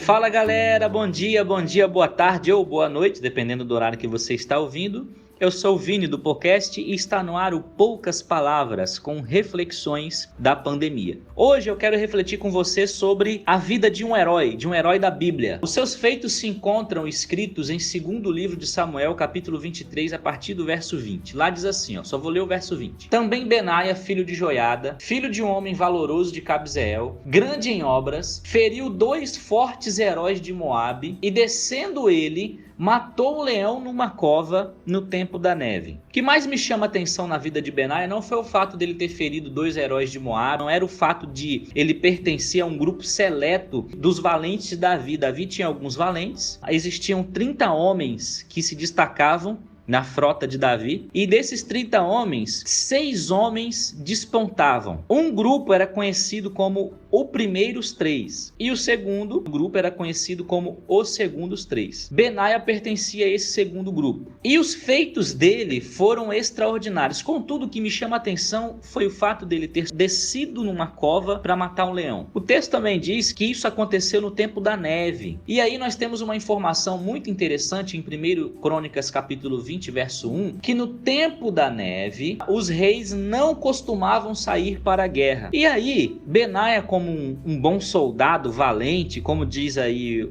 Fala galera, bom dia, boa tarde ou boa noite, dependendo do horário que você está ouvindo. Eu sou o Vini do podcast e está no ar o Poucas Palavras com reflexões da pandemia. Hoje eu quero refletir com você sobre a vida de um herói da Bíblia. Os seus feitos se encontram escritos em 2º livro de Samuel, capítulo 23, a partir do verso 20. Lá diz assim, só vou ler o verso 20. Também Benaia, filho de Joiada, filho de um homem valoroso de Cabzeel, grande em obras, feriu 2 fortes heróis de Moabe e descendo ele, matou um leão numa cova no tempo da neve. O que mais me chama a atenção na vida de Benaia não foi o fato dele ter ferido 2 heróis de Moabe, não era o fato de ele pertencer a um grupo seleto dos valentes de Davi. Davi tinha alguns valentes, existiam 30 homens que se destacavam na frota de Davi, e desses 30 homens, 6 homens despontavam. Um grupo era conhecido como os primeiros 3, e o segundo grupo era conhecido como os segundos 3. Benaia pertencia a esse segundo grupo, e os feitos dele foram extraordinários. Contudo, o que me chama a atenção foi o fato dele ter descido numa cova para matar um leão. O texto também diz que isso aconteceu no tempo da neve, e aí nós temos uma informação muito interessante em 1 Crônicas capítulo 20, verso 1, que no tempo da neve, os reis não costumavam sair para a guerra. E aí, Benaia, como um bom soldado valente, como diz aí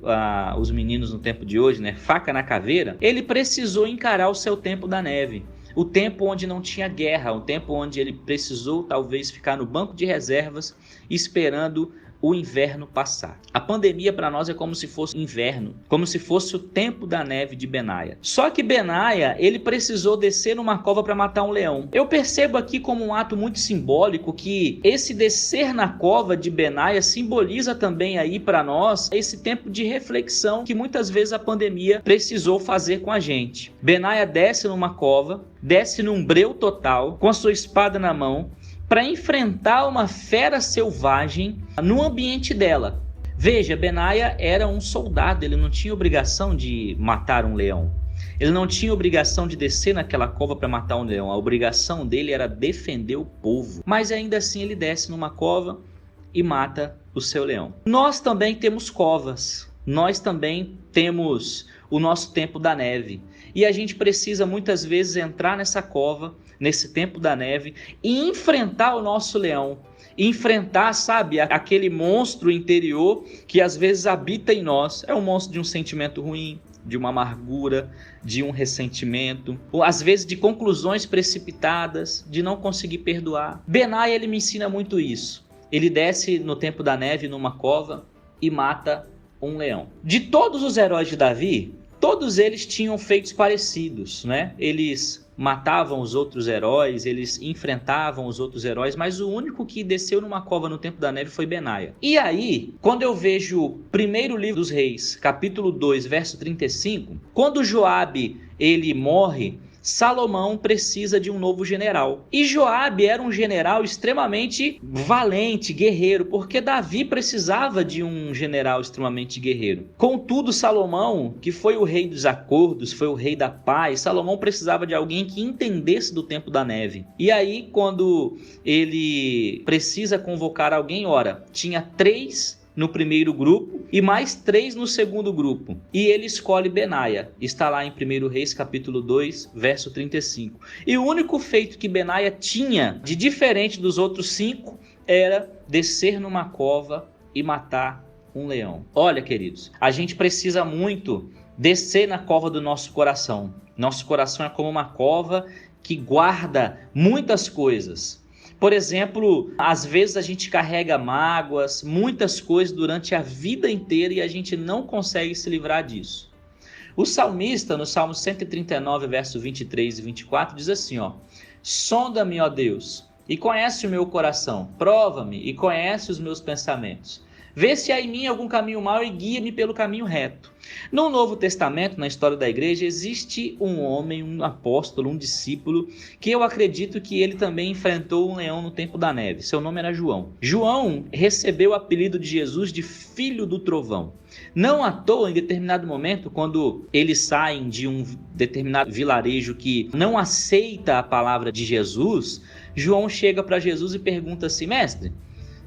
os meninos no tempo de hoje, né, faca na caveira, ele precisou encarar o seu tempo da neve. O tempo onde não tinha guerra, o tempo onde ele precisou talvez ficar no banco de reservas esperando o inverno passar. A pandemia para nós é como se fosse inverno, como se fosse o tempo da neve de Benaia. Só que Benaia, ele precisou descer numa cova para matar um leão. Eu percebo aqui como um ato muito simbólico que esse descer na cova de Benaia simboliza também aí para nós esse tempo de reflexão que muitas vezes a pandemia precisou fazer com a gente. Benaia desce numa cova, desce num breu total, com a sua espada na mão, para enfrentar uma fera selvagem no ambiente dela. Veja, Benaia era um soldado, ele não tinha obrigação de matar um leão. Ele não tinha obrigação de descer naquela cova para matar um leão. A obrigação dele era defender o povo. Mas ainda assim ele desce numa cova e mata o seu leão. Nós também temos covas. Nós também temos o nosso tempo da neve. E a gente precisa muitas vezes entrar nessa cova, nesse tempo da neve, e enfrentar o nosso leão. Enfrentar, sabe, aquele monstro interior que às vezes habita em nós. É um monstro de um sentimento ruim, de uma amargura, de um ressentimento, ou às vezes de conclusões precipitadas, de não conseguir perdoar. Benaia, ele me ensina muito isso. Ele desce no tempo da neve numa cova e mata um leão. De todos os heróis de Davi, todos eles tinham feitos parecidos, né? Eles matavam os outros heróis, eles enfrentavam os outros heróis, mas o único que desceu numa cova no tempo da neve foi Benaia. E aí, quando eu vejo o 1º livro dos Reis, capítulo 2, verso 35, quando Joabe, ele morre, Salomão precisa de um novo general. E Joabe era um general extremamente valente, guerreiro, porque Davi precisava de um general extremamente guerreiro. Contudo, Salomão, que foi o rei dos acordos, foi o rei da paz, Salomão precisava de alguém que entendesse do tempo da neve. E aí, quando ele precisa convocar alguém, ora, tinha 3 no primeiro grupo e mais 3 no segundo grupo. E ele escolhe Benaia. Está lá em 1 Reis capítulo 2, verso 35. E o único feito que Benaia tinha de diferente dos outros 5 era descer numa cova e matar um leão. Olha, queridos, a gente precisa muito descer na cova do nosso coração. Nosso coração é como uma cova que guarda muitas coisas. Por exemplo, às vezes a gente carrega mágoas, muitas coisas durante a vida inteira e a gente não consegue se livrar disso. O salmista, no Salmo 139, verso 23 e 24, diz assim, sonda-me, ó Deus, e conhece o meu coração, prova-me e conhece os meus pensamentos. Vê se há em mim algum caminho mau e guia-me pelo caminho reto. No Novo Testamento, na história da igreja, existe um homem, um apóstolo, um discípulo, que eu acredito que ele também enfrentou um leão no tempo da neve. Seu nome era João. João recebeu o apelido de Jesus de Filho do Trovão. Não à toa, em determinado momento, quando eles saem de um determinado vilarejo que não aceita a palavra de Jesus, João chega para Jesus e pergunta assim, mestre,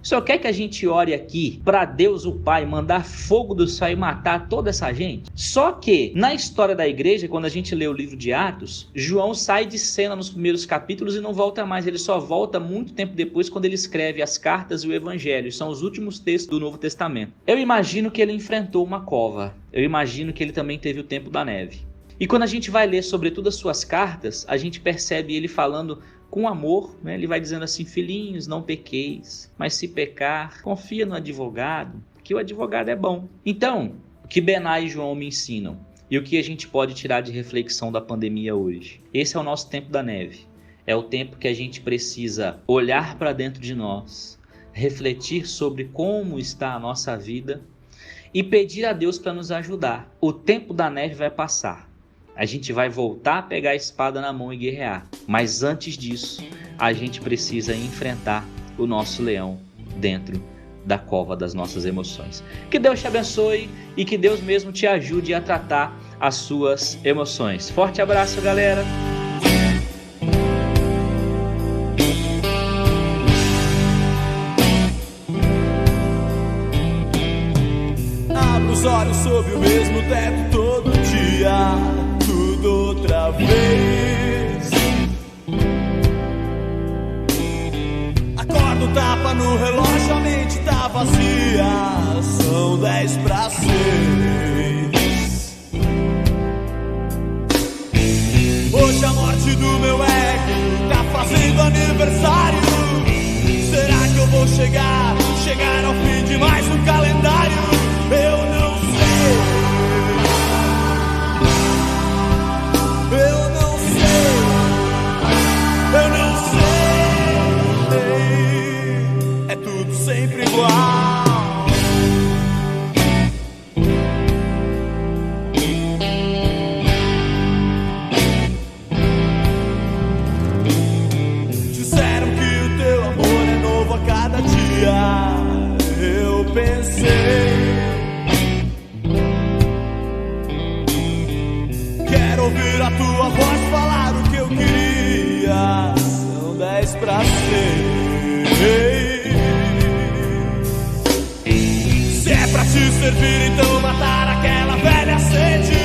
O Senhor quer que a gente ore aqui para Deus o Pai mandar fogo do céu e matar toda essa gente? Só que na história da igreja, quando a gente lê o livro de Atos, João sai de cena nos primeiros capítulos e não volta mais. Ele só volta muito tempo depois, quando ele escreve as cartas e o evangelho. São os últimos textos do Novo Testamento. Eu imagino que ele enfrentou uma cova. Eu imagino que ele também teve o tempo da neve. E quando a gente vai ler sobre todas as suas cartas, a gente percebe ele falando com amor, né? Ele vai dizendo assim: filhinhos, não pequeis, mas se pecar, confia no advogado, que o advogado é bom. Então, o que Bená e João me ensinam e o que a gente pode tirar de reflexão da pandemia hoje? Esse é o nosso tempo da neve. É o tempo que a gente precisa olhar para dentro de nós, refletir sobre como está a nossa vida e pedir a Deus para nos ajudar. O tempo da neve vai passar. A gente vai voltar a pegar a espada na mão e guerrear. Mas antes disso, a gente precisa enfrentar o nosso leão dentro da cova das nossas emoções. Que Deus te abençoe e que Deus mesmo te ajude a tratar as suas emoções. Forte abraço, galera! Abra os olhos sob o mesmo teto todo dia, tudo outra vez. Acorda o tapa no relógio, a mente tá vazia. São 10 para 6. Hoje a morte do meu ego tá fazendo aniversário. Será que eu vou chegar ao fim de mais um calendário? Eu não sei. Eu não sei. Eu não sei. É tudo sempre igual. Disseram que o teu amor é novo a cada dia. Eu pensei, quero ouvir a tua voz falar o que eu queria. São 10 para 6. Se é pra te servir, então matar aquela velha sede.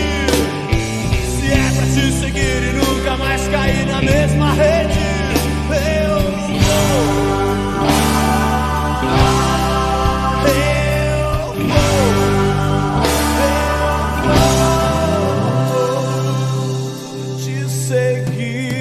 Se é pra te seguir e nunca mais cair na mesma rede, eu não vou. Te seguir.